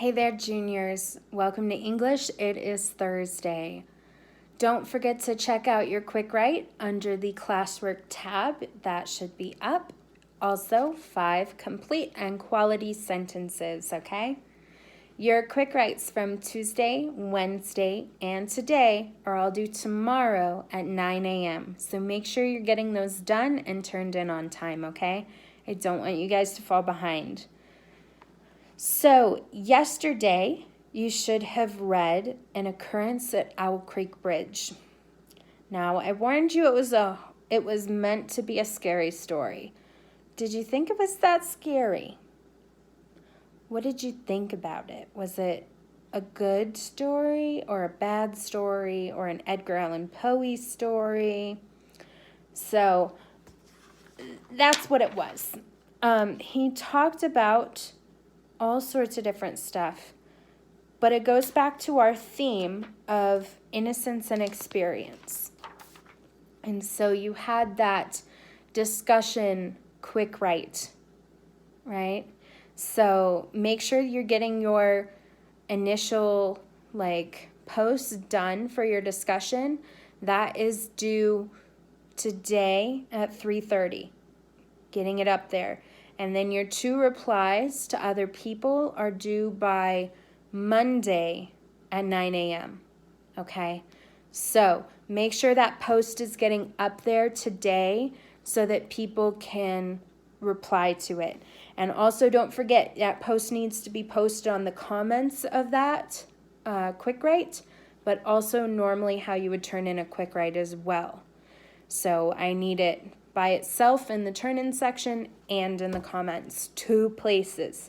Hey there, juniors. Welcome to English. It is Thursday. Don't forget to check out your quick write under the classwork tab. That should be up. Also, 5 complete and quality sentences, okay? Your quick writes from Tuesday, Wednesday, and today are all due tomorrow at 9 a.m. So make sure you're getting those done and turned in on time, okay? I don't want you guys to fall behind. So yesterday, you should have read an occurrence at Owl Creek Bridge. Now, I warned you it was meant to be a scary story. Did you think it was that scary? What did you think about it? Was it a good story or a bad story or an Edgar Allan Poe story? So that's what it was. He talked about all sorts of different stuff, but it goes back to our theme of innocence and experience. And so you had that discussion quick write, right? So make sure you're getting your initial posts done for your discussion. That is due today at 3:30. Getting it up there. And then your 2 replies to other people are due by Monday at 9 a.m. Okay? So make sure that post is getting up there today so that people can reply to it. And also don't forget that post needs to be posted on the comments of that quick write, but also normally how you would turn in a quick write as well. So I need it by itself in the turn-in section and in the comments, 2 places.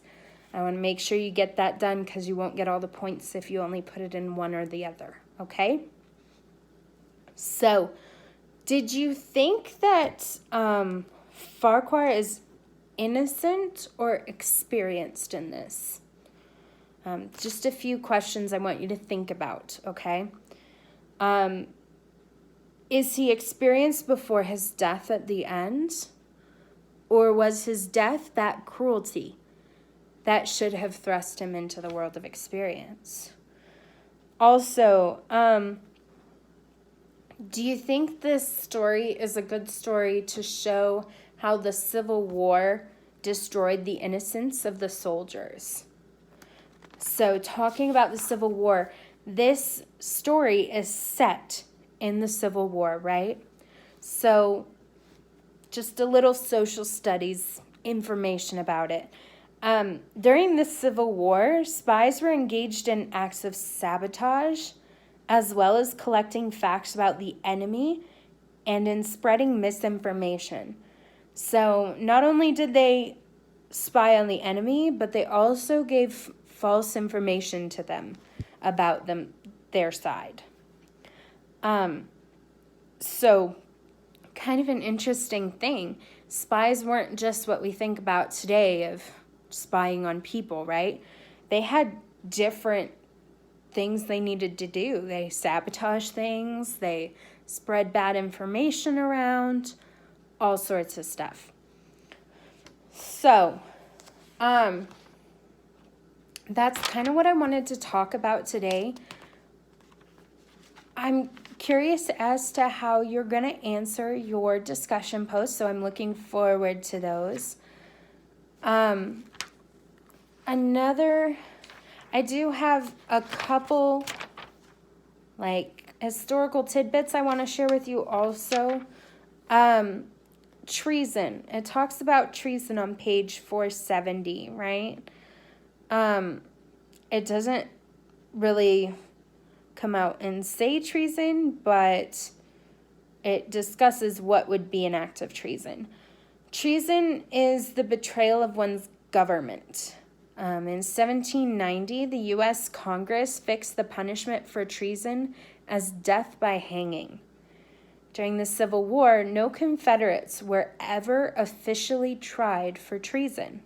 I want to make sure you get that done because you won't get all the points if you only put it in one or the other, okay? So, did you think that Farquhar is innocent or experienced in this? Just a few questions I want you to think about, okay? Is he experienced before his death at the end? Or was his death that cruelty that should have thrust him into the world of experience? Also, do you think this story is a good story to show how the Civil War destroyed the innocence of the soldiers? So, talking about the Civil War, this story is set in the Civil War, right? So just a little social studies information about it. During the Civil War, spies were engaged in acts of sabotage, as well as collecting facts about the enemy and in spreading misinformation. So not only did they spy on the enemy, but they also gave false information to them about their side. So kind of an interesting thing. Spies weren't just what we think about today of spying on people, right? They had different things they needed to do. They sabotage things, they spread bad information around, all sorts of stuff. So, that's kind of what I wanted to talk about today. I'm curious as to how you're going to answer your discussion posts, so I'm looking forward to those. I do have a couple historical tidbits I want to share with you also. Treason. It talks about treason on page 470, right? It doesn't really come out and say treason, but it discusses what would be an act of treason. Treason is the betrayal of one's government. In 1790, the U.S. Congress fixed the punishment for treason as death by hanging. During the Civil War, no Confederates were ever officially tried for treason.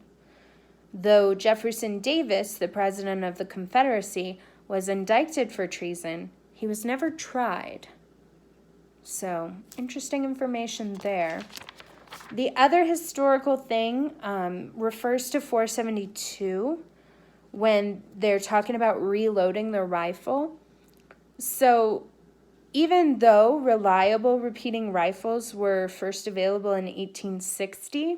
Though Jefferson Davis, the president of the Confederacy, was indicted for treason, he was never tried. So, interesting information there. The other historical thing refers to 472, when they're talking about reloading the rifle. So even though reliable repeating rifles were first available in 1860,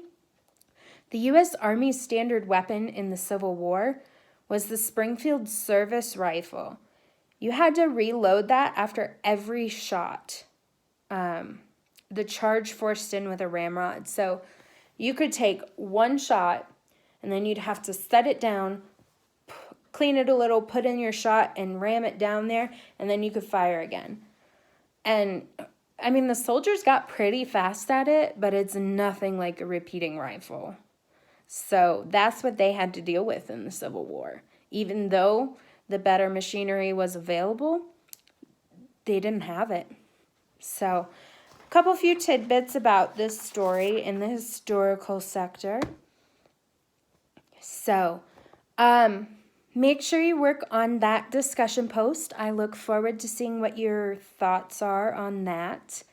the U.S. Army's standard weapon in the Civil War was the Springfield service rifle. You had to reload that after every shot. The charge forced in with a ramrod. So you could take one shot and then you'd have to set it down, clean it a little, put in your shot and ram it down there, and then you could fire again. And I mean, the soldiers got pretty fast at it, but it's nothing like a repeating rifle. So that's what they had to deal with in the Civil War. Even though the better machinery was available, they didn't have it. So a few tidbits about this story in the historical sector. So make sure you work on that discussion post. I look forward to seeing what your thoughts are on that.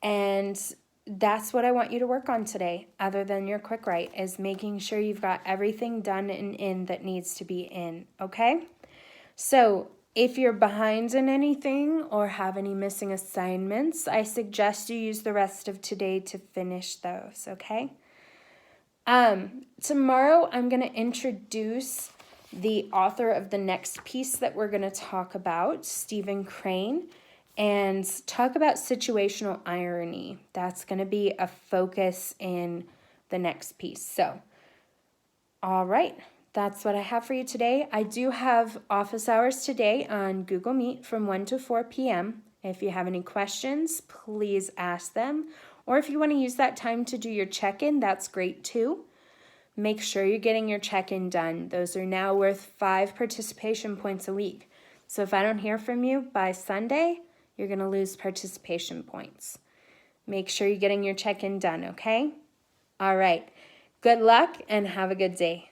And that's what I want you to work on today, other than your quick write, is making sure you've got everything done and in that needs to be in, okay? So if you're behind in anything or have any missing assignments, I suggest you use the rest of today to finish those, okay? Tomorrow I'm going to introduce the author of the next piece that we're going to talk about, Stephen Crane, and talk about situational irony. That's going to be a focus in the next piece. So, all right, that's what I have for you today. I do have office hours today on Google Meet from 1 to 4 p.m. If you have any questions, please ask them. Or if you want to use that time to do your check-in, that's great too. Make sure you're getting your check-in done. Those are now worth 5 participation points a week. So if I don't hear from you by Sunday, you're going to lose participation points. Make sure you're getting your check-in done, okay? All right. Good luck and have a good day.